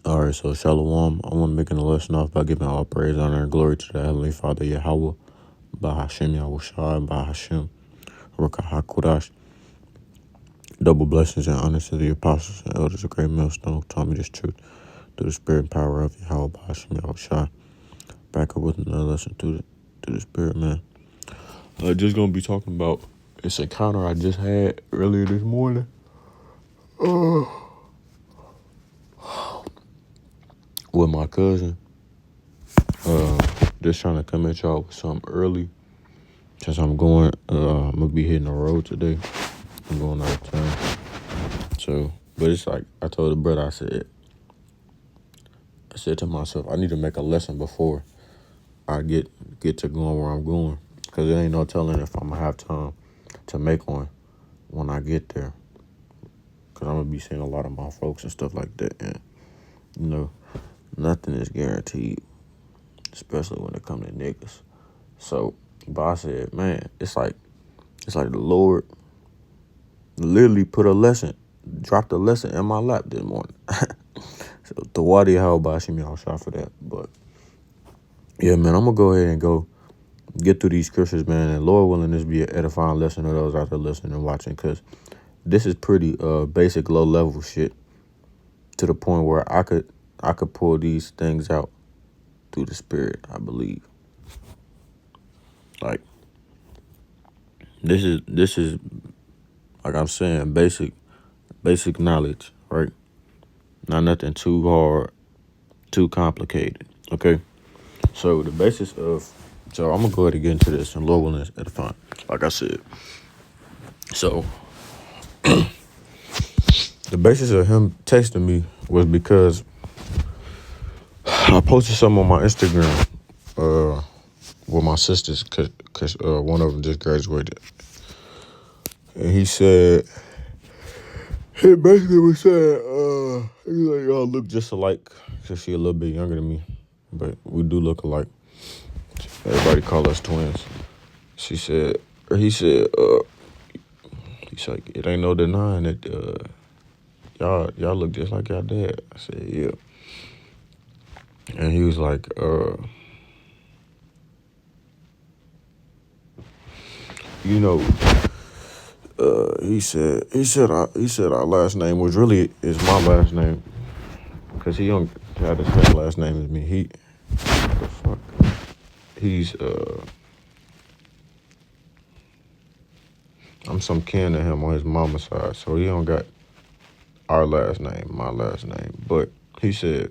All right, so Shalom. I want to make an lesson off by giving all praise, honor, and glory to the Heavenly Father, Yahweh, by Hashem Yahushua, by Hashem, Ruach HaKodesh. Double blessings and honor to the apostles and elders of Great Millstone who taught me this truth through the spirit and power of Yahweh, by Hashem Yahushua. Back up with another lesson through the spirit, man. I'm just going to be talking about this encounter I just had earlier this morning. With my cousin. Just trying to come at y'all with something early. Since I'm going to be hitting the road today. I'm going out of town. So, but it's like, I told the brother, I said to myself, I need to make a lesson before I get to going where I'm going. Because there ain't no telling if I'm going to have time to make one when I get there. Because I'm going to be seeing a lot of my folks and stuff like that. And, you know, nothing is guaranteed. Especially when it comes to niggas. So, but I said, man, it's like the Lord literally dropped a lesson in my lap this morning. So, Tawadi how about Shimi all shot for that. But, yeah, man, I'm going to go ahead and get through these scriptures, man. And Lord willing, this be an edifying lesson to those out there listening and watching. Because this is pretty basic, low-level shit. To the point where I could pull these things out through the spirit, I believe. Like, this is like I'm saying, basic knowledge, right? Not nothing too hard, too complicated, okay? So the basis of, so I'm going to go ahead and get into this and Lord willing at the time, like I said. So the basis of him texting me was because I posted something on my Instagram with my sisters because one of them just graduated. And he basically was saying, he's like, y'all look just alike. Because she a little bit younger than me. But we do look alike. Everybody call us twins. He said, he's like, it ain't no denying that y'all look just like y'all dad. I said, yeah. And he was like, you know, he said our last name is my last name, cause he don't have the same last name as me. I'm some kin to him on his mama's side, so he don't got our last name, my last name. But he said,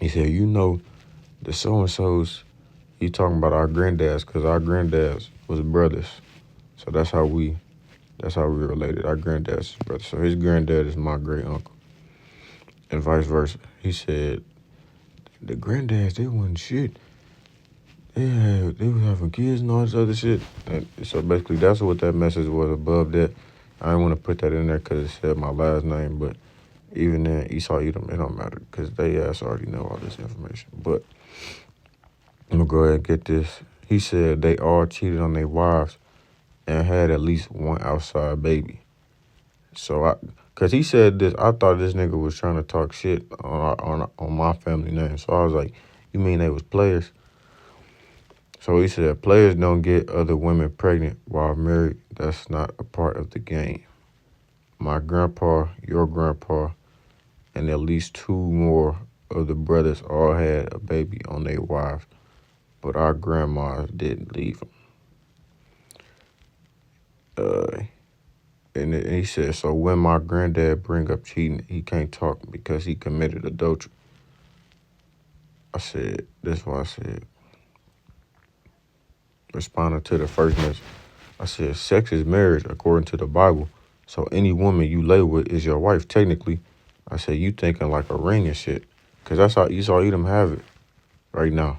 you know, the so and so's. He talking about our granddads, cause our granddads was brothers, so that's how we related. Our granddads is brothers, so his granddad is my great uncle, and vice versa. He said the granddads, they wasn't shit. They was having kids and all this other shit. And so basically, that's what that message was above that. I didn't want to put that in there because it said my last name, but even then, Esau Edom, it don't matter because they ass already know all this information. But I'm going to go ahead and get this. He said they all cheated on their wives and had at least one outside baby. So because he said this, I thought this nigga was trying to talk shit on my family name. So I was like, you mean they was players? So he said, players don't get other women pregnant while married. That's not a part of the game. My grandpa, your grandpa, and at least two more of the brothers all had a baby on their wives, but our grandmas didn't leave them. And he said, so when my granddad bring up cheating, he can't talk because he committed adultery. I said, that's why I said, responding to the first message, I said, sex is marriage according to the Bible. So any woman you lay with is your wife, technically. I said, you thinking like a ring and shit. Because that's how Esau Edom have it right now.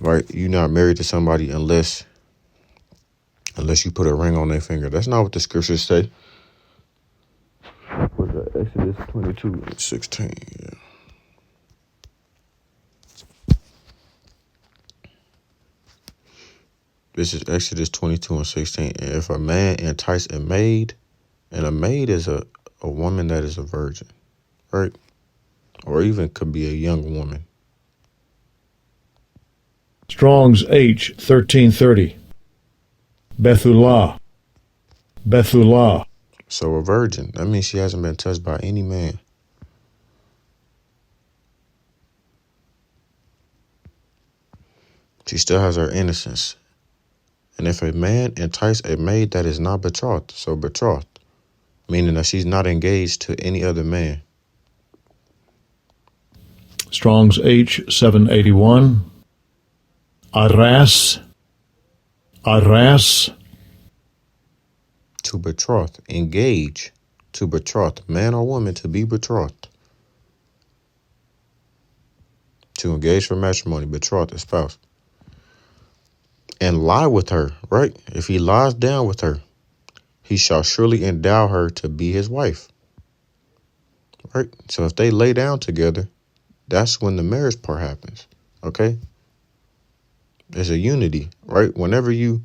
Right? You're not married to somebody unless you put a ring on their finger. That's not what the scriptures say. What's that? Exodus 22:16. Yeah. This is Exodus 22:16. And if a man entice a maid, and a maid is a woman that is a virgin, right? or even could be a young woman. Strong's H 1330. Bethulah. Bethulah. So a virgin, that means she hasn't been touched by any man. She still has her innocence. And if a man entice a maid that is not betrothed, so betrothed, meaning that she's not engaged to any other man. Strong's H 781. Aras. Aras. To betroth, engage, to betroth, man or woman to be betrothed. To engage for matrimony, betroth a spouse. And lie with her, right? If he lies down with her, he shall surely endow her to be his wife. Right? So if they lay down together, that's when the marriage part happens. Okay? There's a unity, right? Whenever you,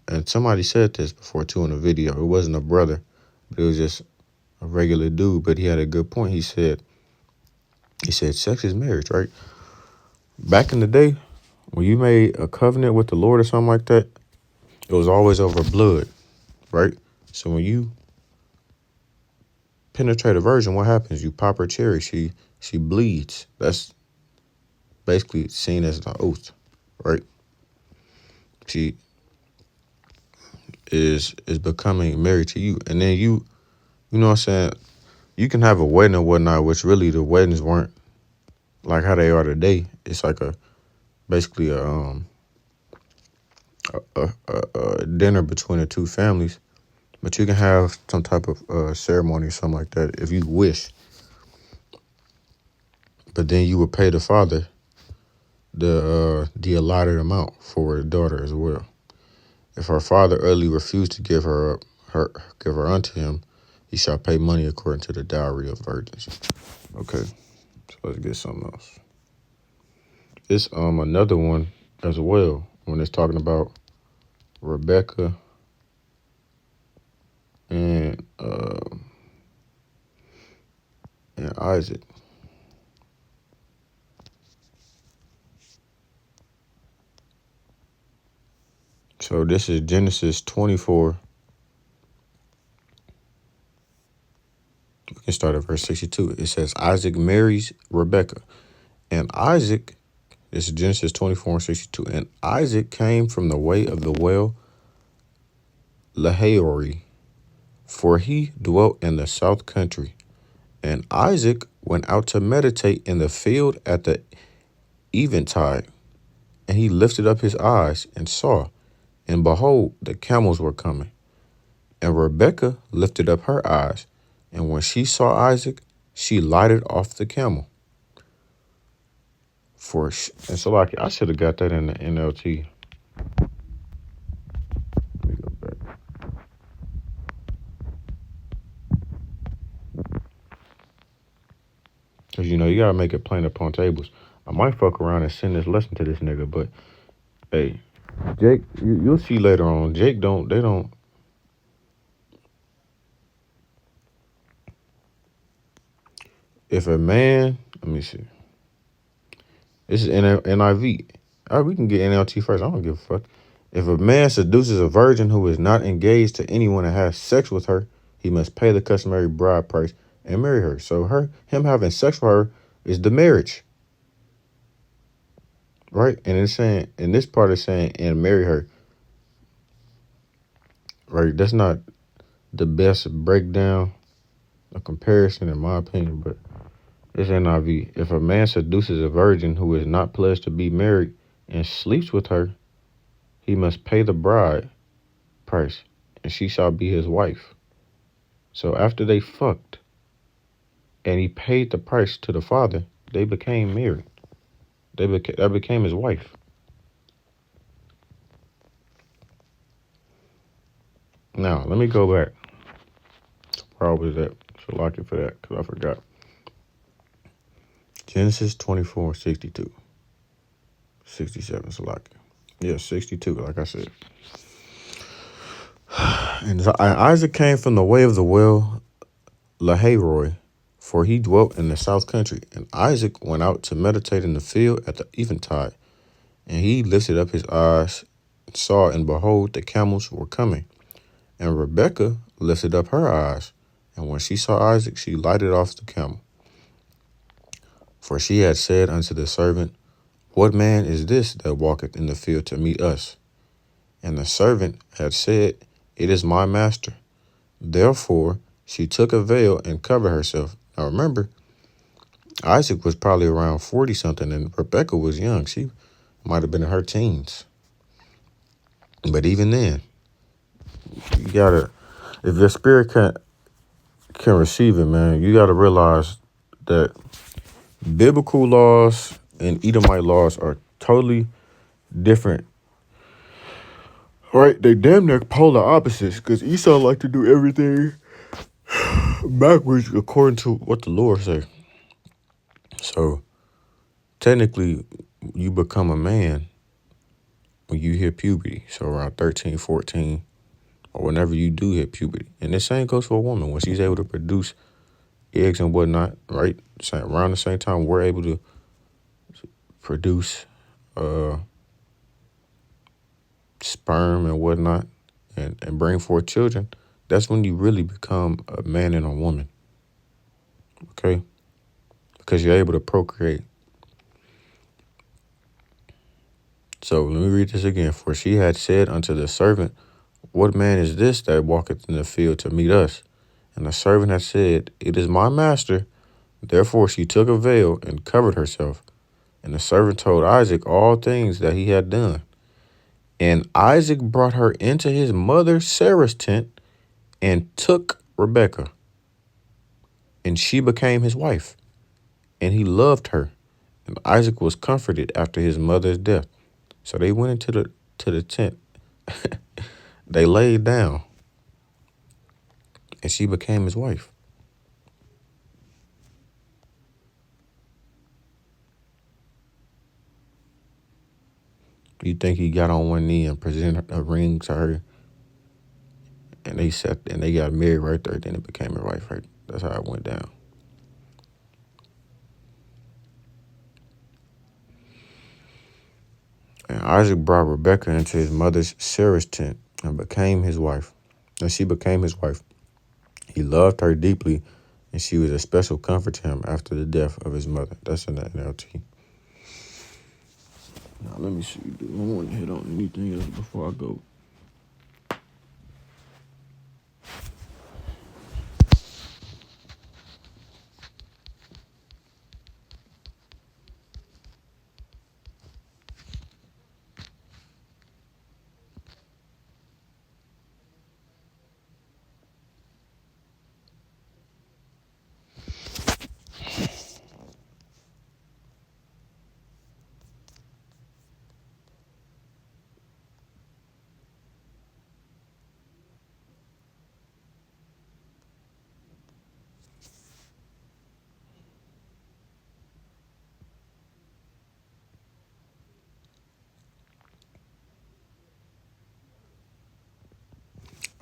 and somebody said this before too in a video. It wasn't a brother, but it was just a regular dude. But he had a good point. He said sex is marriage, right? Back in the day, when you made a covenant with the Lord or something like that, it was always over blood, right? So when you penetrate a virgin, what happens? You pop her cherry. She bleeds. That's basically seen as an oath, right? She is becoming married to you. And then you know what I'm saying? You can have a wedding and whatnot, which really the weddings weren't like how they are today. It's like basically a dinner between the two families. But you can have some type of ceremony or something like that if you wish. But then you would pay the father the allotted amount for a daughter as well. If her father early refused to give her unto him, he shall pay money according to the dowry of virgins. Okay, so let's get something else. It's another one as well when it's talking about Rebecca and Isaac. So this is Genesis 24. We can start at verse 62. It says, Isaac marries Rebecca. And Isaac, this is Genesis 24 and 62. And Isaac came from the way of the well Lahaori, for he dwelt in the south country. And Isaac went out to meditate in the field at the eventide. And he lifted up his eyes and saw, and behold, the camels were coming. And Rebekah lifted up her eyes, and when she saw Isaac, she lighted off the camel. And so like I should have got that in the NLT. Let me go back. Because you gotta make it plain upon tables. I might fuck around and send this lesson to this nigga, but hey, Jake, you'll see later on. Jake they don't. If a man, let me see. This is NIV. All right, we can get NLT first. I don't give a fuck. If a man seduces a virgin who is not engaged to anyone and has sex with her, he must pay the customary bride price and marry her. So him having sex with her is the marriage. Right? And it's saying, in this part it's saying, and marry her. Right? That's not the best breakdown or comparison in my opinion, but it's NIV. If a man seduces a virgin who is not pledged to be married and sleeps with her, he must pay the bride price, and she shall be his wife. So after they fucked, and he paid the price to the father, they became married. That became his wife. Now, let me go back. Probably that. So lock it for that, because I forgot. Genesis 24, 62. 67, so lock it. Yeah, 62, like I said. And Isaac came from the way of the well Lahairoi, for he dwelt in the south country. And Isaac went out to meditate in the field at the eventide. And he lifted up his eyes, and saw, and behold, the camels were coming. And Rebekah lifted up her eyes, and when she saw Isaac, she lighted off the camel. For she had said unto the servant, What man is this that walketh in the field to meet us? And the servant had said, It is my master. Therefore she took a veil and covered herself. Now remember, Isaac was probably around 40-something, and Rebekah was young. She might have been in her teens. But even then, you gotta, if your spirit can receive it, man, you gotta realize that biblical laws and Edomite laws are totally different. Right? They damn near polar opposites, because Esau like to do everything backwards according to what the Lord say. So technically, you become a man when you hit puberty. So around 13, 14, or whenever you do hit puberty. And the same goes for a woman. When she's able to produce eggs and whatnot, right? Around the same time we're able to produce sperm and whatnot and bring forth children, that's when you really become a man and a woman. Okay? Because you're able to procreate. So let me read this again. For she had said unto the servant, What man is this that walketh in the field to meet us? And the servant had said, It is my master. Therefore she took a veil and covered herself. And the servant told Isaac all things that he had done. And Isaac brought her into his mother Sarah's tent and took Rebekah. And she became his wife. And he loved her. And Isaac was comforted after his mother's death. So they went into the tent. They laid down. And she became his wife. You think he got on one knee and presented a ring to her, and they got married right there. Then it became her wife. Right? That's how it went down. And Isaac brought Rebekah into his mother's Sarah's tent and became his wife. And she became his wife. He loved her deeply, and she was a special comfort to him after the death of his mother. That's in the NLT. Now let me see. Do I want to hit on anything else before I go?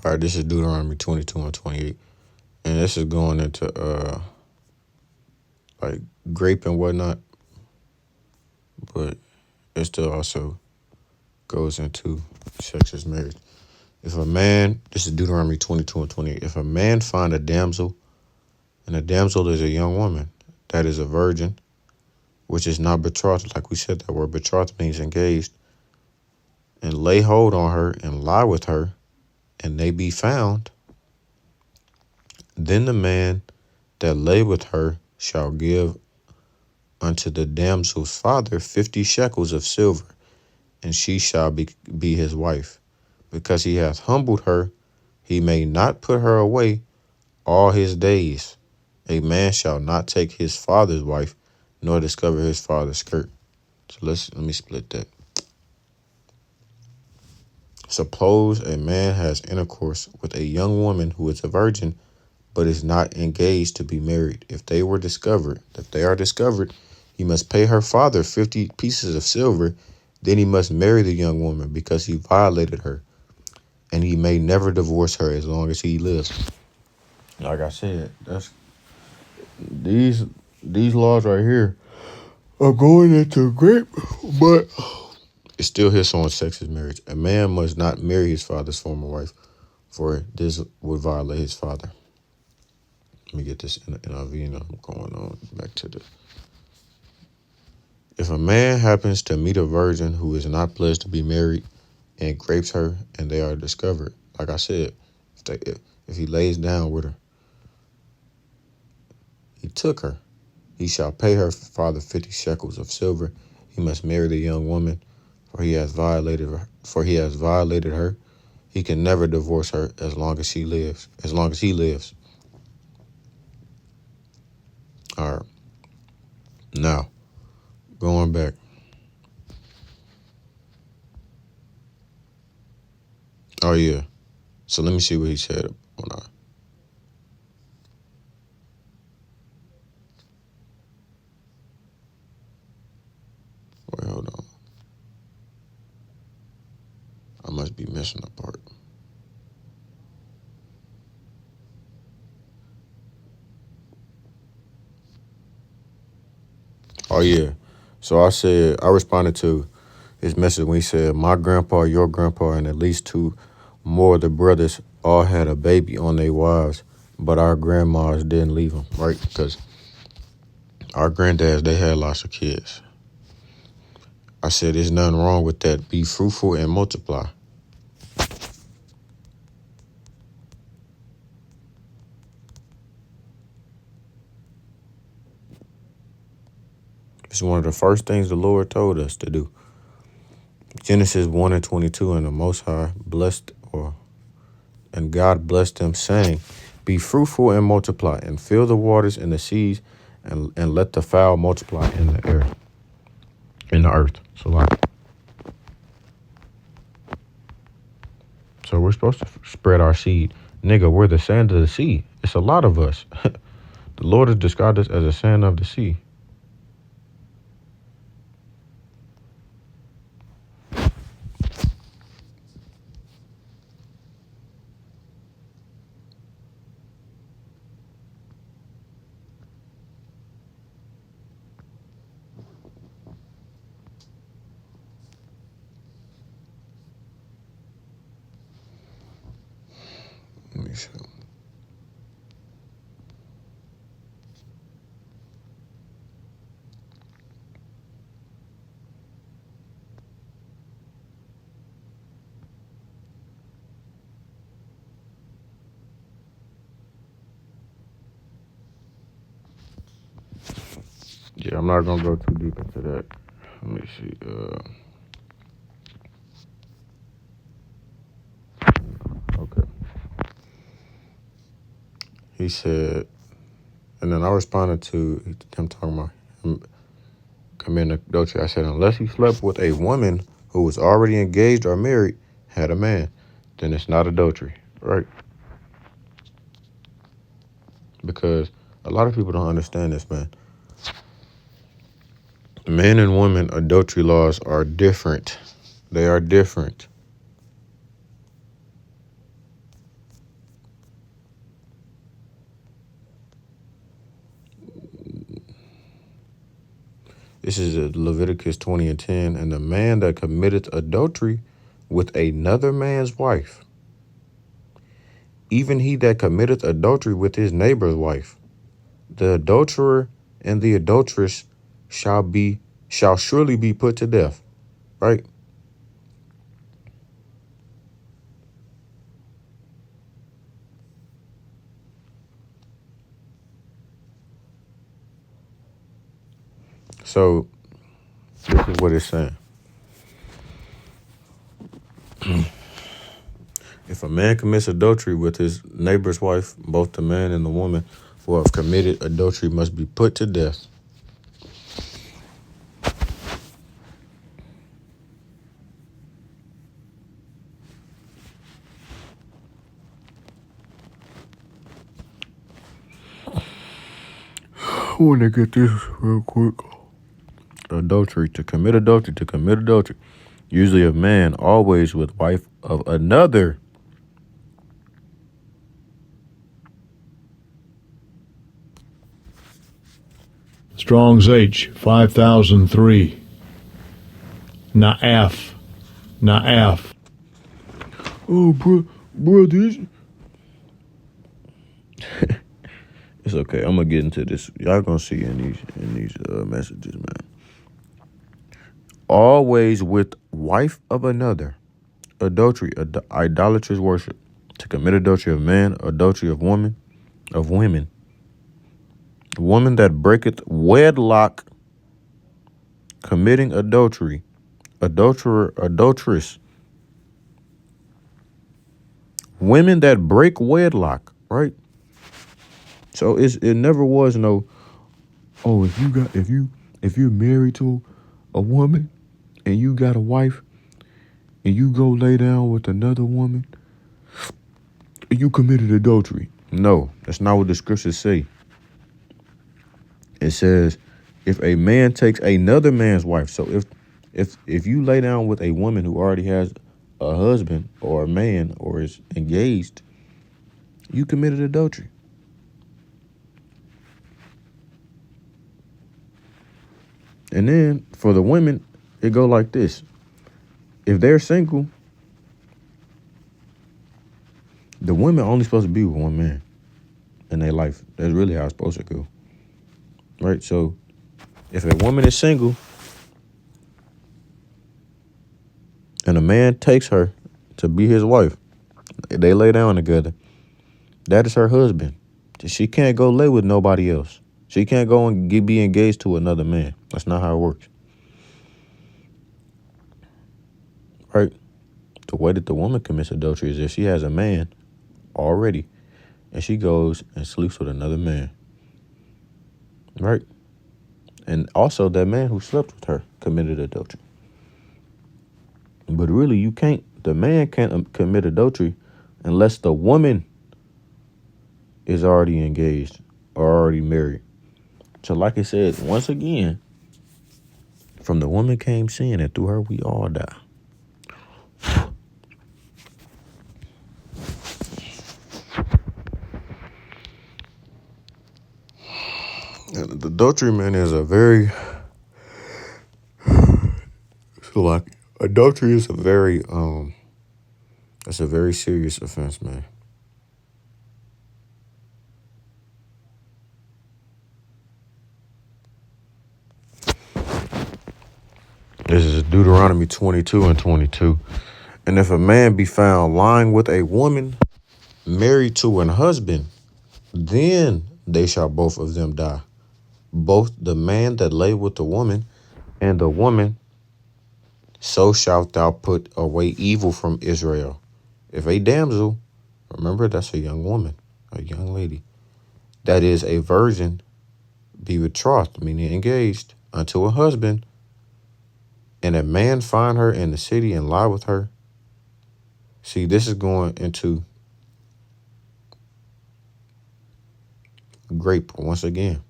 All right, this is Deuteronomy 22 and 28. And this is going into like grape and whatnot. But it still also goes into sex as marriage. If a man, this is Deuteronomy 22 and 28. If a man find a damsel, and a damsel is a young woman, that is a virgin, which is not betrothed, like we said, that word betrothed means engaged, and lay hold on her and lie with her, and they be found, then the man that lay with her shall give unto the damsel's father 50 shekels of silver, and she shall be his wife. Because he hath humbled her, he may not put her away all his days. A man shall not take his father's wife, nor discover his father's skirt. So let me split that. Suppose a man has intercourse with a young woman who is a virgin, but is not engaged to be married. If they are discovered, he must pay her father 50 pieces of silver. Then he must marry the young woman because he violated her, and he may never divorce her as long as he lives. Like I said, these laws right here are going into great, but it still hits on sexist marriage. A man must not marry his father's former wife, for this would violate his father. Let me get this in the NIV and I'm going on back to the. If a man happens to meet a virgin who is not pledged to be married and rapes her and they are discovered, like I said, if he lays down with her, he took her, he shall pay her father 50 shekels of silver. He must marry the young woman, for he has violated her. He can never divorce her as long as he lives. All right. Now, going back. Oh yeah. So let me see what he said when I. Wait, hold on. I must be missing a part. Oh yeah. So I responded to his message when he said, my grandpa, your grandpa, and at least two more of the brothers all had a baby on their wives, but our grandmas didn't leave them, right? Because our granddads, they had lots of kids. I said, there's nothing wrong with that. Be fruitful and multiply. It's one of the first things the Lord told us to do. Genesis 1:22, and the Most High and God blessed them, saying, be fruitful and multiply, and fill the waters and the seas, and let the fowl multiply in the air, in the earth. So we're supposed to spread our seed. Nigga, we're the sand of the sea. It's a lot of us. The Lord has described us as a sand of the sea. Let me see. Yeah, I'm not gonna go too deep into that. Let me see. Okay. He said, and then I responded to him talking about him committing adultery. I said, unless he slept with a woman who was already engaged or married, had a man, then it's not adultery, right? Because a lot of people don't understand this, man. Men and women adultery laws are different. They are different. This is Leviticus 20:10. And the man that committeth adultery with another man's wife, even he that committeth adultery with his neighbor's wife, the adulterer and the adulteress shall surely be put to death. Right? So this is what it's saying. If a man commits adultery with his neighbor's wife, both the man and the woman who have committed adultery must be put to death. I want to get this real quick. Adultery, to commit adultery. Usually a man, always with wife of another. Strong's H 5003. Na'af. Na'af. Oh, bro, this. It's okay. I'm gonna get into this. Y'all gonna see in these messages, man. Always with wife of another, adultery, idolatrous worship, to commit adultery of man, adultery of woman, woman that breaketh wedlock, committing adultery, adulterer, adulteress, women that break wedlock, right? So it never was no, oh, if you're married to a woman and you got a wife and you go lay down with another woman, you committed adultery. No, that's not what the scriptures say. It says if a man takes another man's wife. So if you lay down with a woman who already has a husband or a man or is engaged, you committed adultery. And then for the women, it go like this. If they're single, the women only supposed to be with one man in their life. That's really how it's supposed to go. Right? So if a woman is single and a man takes her to be his wife, they lay down together, that is her husband. She can't go lay with nobody else. She can't go and be engaged to another man. That's not how it works. Right? The way that the woman commits adultery is if she has a man already and she goes and sleeps with another man. Right? And also that man who slept with her committed adultery. But really, the man can't commit adultery unless the woman is already engaged or already married. So like it says, once again, from the woman came sin, and through her we all die. And the adultery, man, is adultery is it's a very serious offense, man. This is Deuteronomy 22 and 22. And if a man be found lying with a woman married to an husband, then they shall both of them die. Both the man that lay with the woman and the woman, so shalt thou put away evil from Israel. If a damsel, remember that's a young woman, a young lady, that is a virgin, be betrothed, meaning engaged, unto a husband, and a man find her in the city and lie with her. See, this is going into grape once again.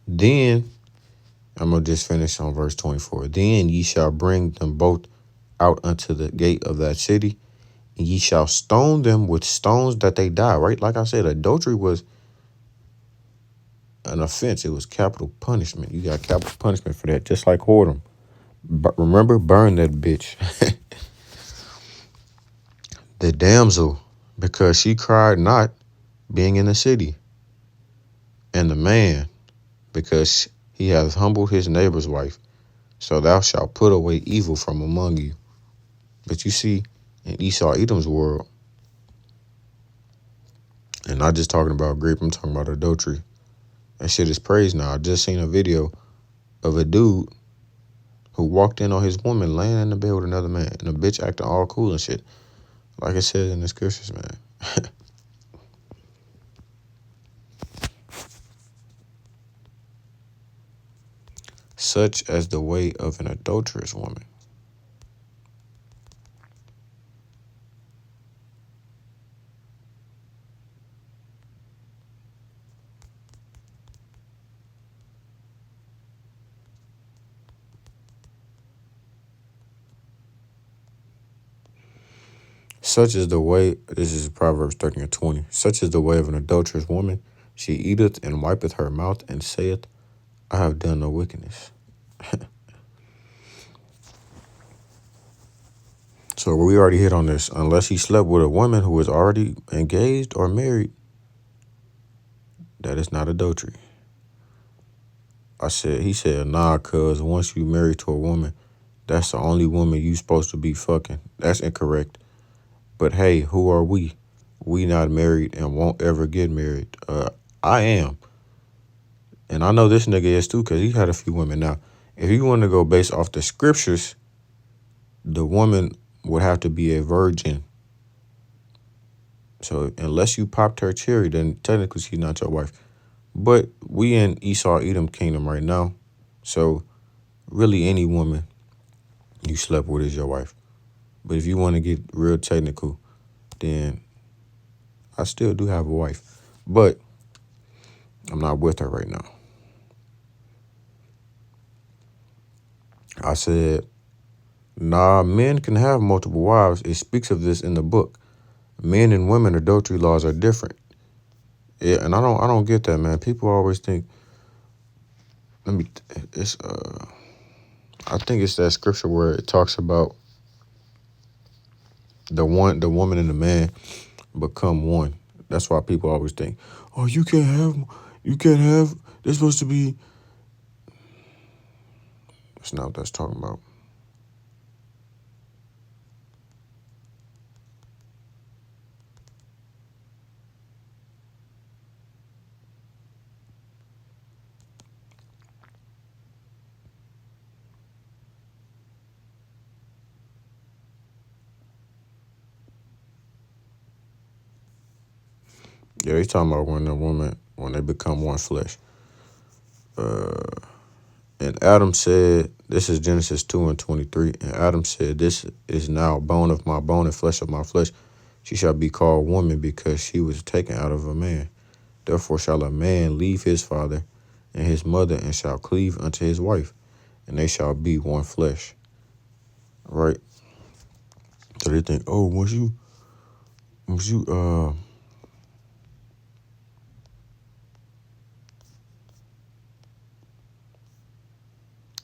Then, I'm going to just finish on verse 24. Then ye shall bring them both out unto the gate of that city, and ye shall stone them with stones that they die, right? Like I said, adultery was an offense. It was capital punishment. You got capital punishment for that, just like whoredom. But remember, burn that bitch. The damsel, because she cried not, being in the city. And the man, because he hath humbled his neighbor's wife. So thou shalt put away evil from among you. But you see, in Esau Edom's world, and not just talking about grape, I'm talking about adultery. That shit is praised now. I just seen a video of a dude who walked in on his woman laying in the bed with another man, and the bitch acting all cool and shit. Like it says in the scriptures, man. Such as the way of an adulterous woman. Such is the way, this is Proverbs 13:20. Such is the way of an adulterous woman. She eateth and wipeth her mouth and saith, I have done no wickedness. So we already hit on this. Unless he slept with a woman who is already engaged or married, that is not adultery. He said, nah, cuz once you married to a woman, that's the only woman you supposed to be fucking. That's incorrect. But hey, who are we? We not married and won't ever get married. I am. And I know this nigga is too, because he had a few women. Now, if you want to go based off the scriptures, the woman would have to be a virgin. So unless you popped her cherry, then technically she's not your wife. But we in Esau Edom kingdom right now. So really any woman you slept with is your wife. But if you want to get real technical, then I still do have a wife. But I'm not with her right now. I said, nah, men can have multiple wives. It speaks of this in the book. Men and women adultery laws are different. Yeah, and I don't get that, man. People always think, I think it's that scripture where it talks about the woman and the man become one. That's why people always think, oh, you can't have, they're supposed to be. That's not what that's talking about. Yeah, he's talking about when they become one flesh. And Adam said, this is Genesis 2:23. And Adam said, this is now bone of my bone and flesh of my flesh. She shall be called woman because she was taken out of a man. Therefore shall a man leave his father and his mother and shall cleave unto his wife, and they shall be one flesh. Right? So they think, oh, once you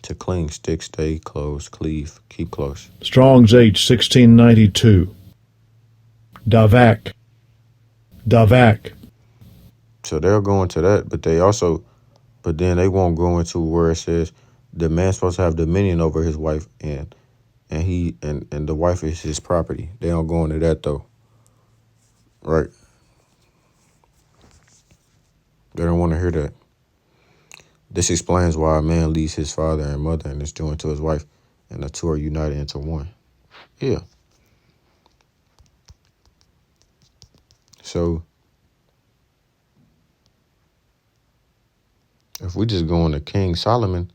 to cling, stick, stay close, cleave, keep close. Strong's H 1692. Davak. Davak. So they'll go into that, but then they won't go into where it says the man's supposed to have dominion over his wife and the wife is his property. They don't go into that though. Right? They don't want to hear that. This explains why a man leaves his father and mother and is joined to his wife, and the two are united into one. Yeah. So if we just go into King Solomon,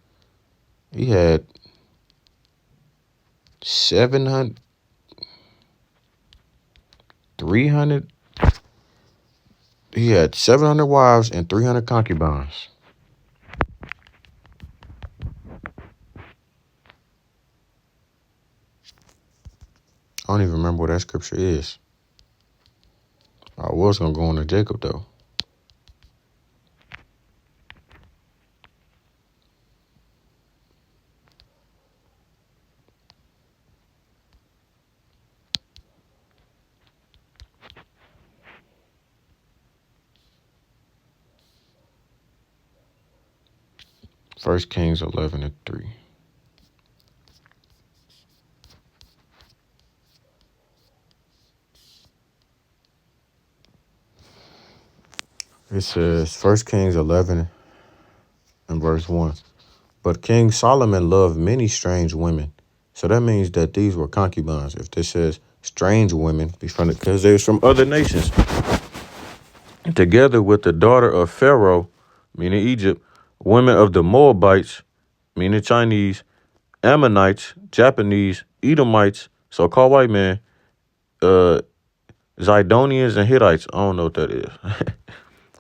he had 700, 300. He had 700 wives and 300 concubines. I don't even remember what that scripture is. I was going to go into Jacob, though. First Kings 11:3. It says, First Kings 11 and verse 1. But King Solomon loved many strange women. So that means that these were concubines. If this says strange women, because they was from other nations. Together with the daughter of Pharaoh, meaning Egypt, women of the Moabites, meaning Chinese, Ammonites, Japanese, Edomites, so-called white men, Zidonians, and Hittites. I don't know what that is.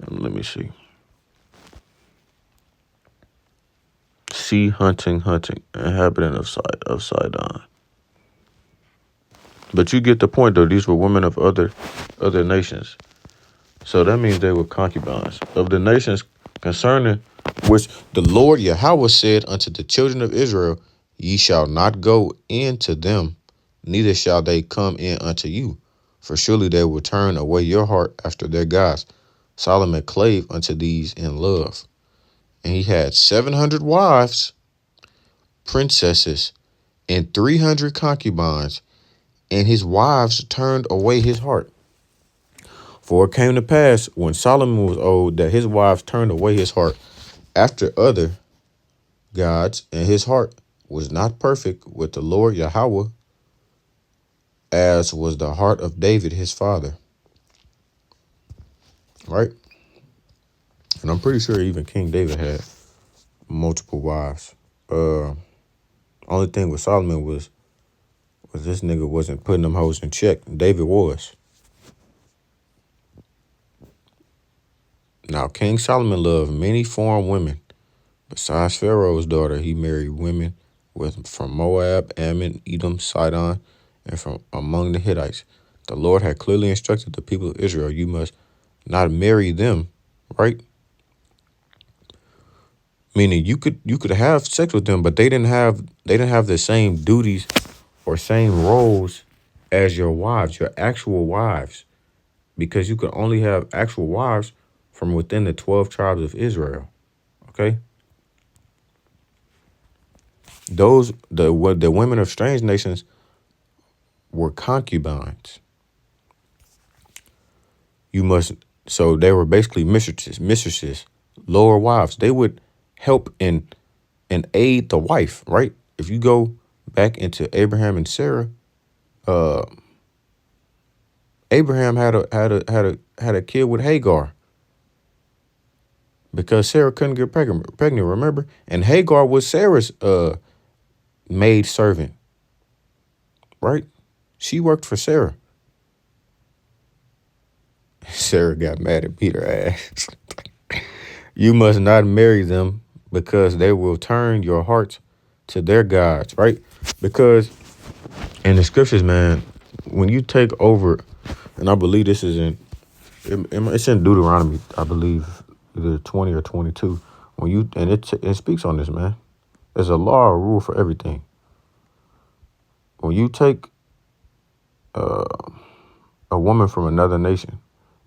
Let me see. Sea hunting, inhabitant of Sidon. But you get the point, though. These were women of other nations. So that means they were concubines of the nations concerning which the Lord Yahweh said unto the children of Israel, ye shall not go in to them, neither shall they come in unto you. For surely they will turn away your heart after their gods. Solomon clave unto these in love. And he had 700 wives, princesses, and 300 concubines, and his wives turned away his heart. For it came to pass, when Solomon was old, that his wives turned away his heart after other gods, and his heart was not perfect with the Lord Yahweh, as was the heart of David his father. Right? And I'm pretty sure even King David had multiple wives. Only thing with Solomon was this nigga wasn't putting them hoes in check. David was. Now, King Solomon loved many foreign women. Besides Pharaoh's daughter, he married women from Moab, Ammon, Edom, Sidon, and from among the Hittites. The Lord had clearly instructed the people of Israel, you must not marry them, right? Meaning you could have sex with them, but they didn't have the same duties or same roles as your wives, your actual wives, because you could only have actual wives from within the 12 tribes of Israel. Okay? The women of strange nations were concubines. So they were basically mistresses, lower wives. They would help and aid the wife, right? If you go back into Abraham and Sarah, Abraham had a kid with Hagar because Sarah couldn't get pregnant, remember? And Hagar was Sarah's maid servant, right? She worked for Sarah. Sarah got mad and beat her ass. You must not marry them because they will turn your hearts to their gods, right? Because in the scriptures, man, when you take over, and I believe this is it's in Deuteronomy, I believe either 20 or 22. It speaks on this, man. There's a law or rule for everything. When you take a woman from another nation,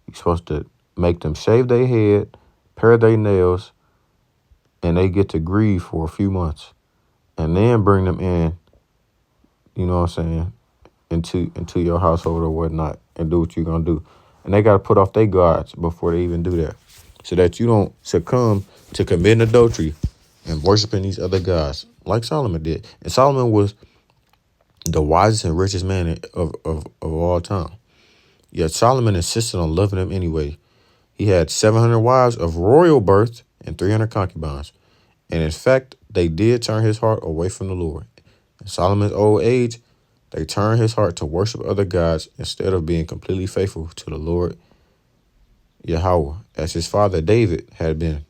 you're supposed to make them shave their head, pare their nails, and they get to grieve for a few months, and then bring them in. You know what I'm saying? Into your household or whatnot, and do what you're gonna do. And they gotta put off their guards before they even do that, so that you don't succumb to committing adultery and worshiping these other gods like Solomon did. And Solomon was the wisest and richest man of all time. Yet Solomon insisted on loving them anyway. He had 700 wives of royal birth and 300 concubines. And in fact, they did turn his heart away from the Lord. In Solomon's old age, they turned his heart to worship other gods instead of being completely faithful to the Lord Yahweh, as his father David had been.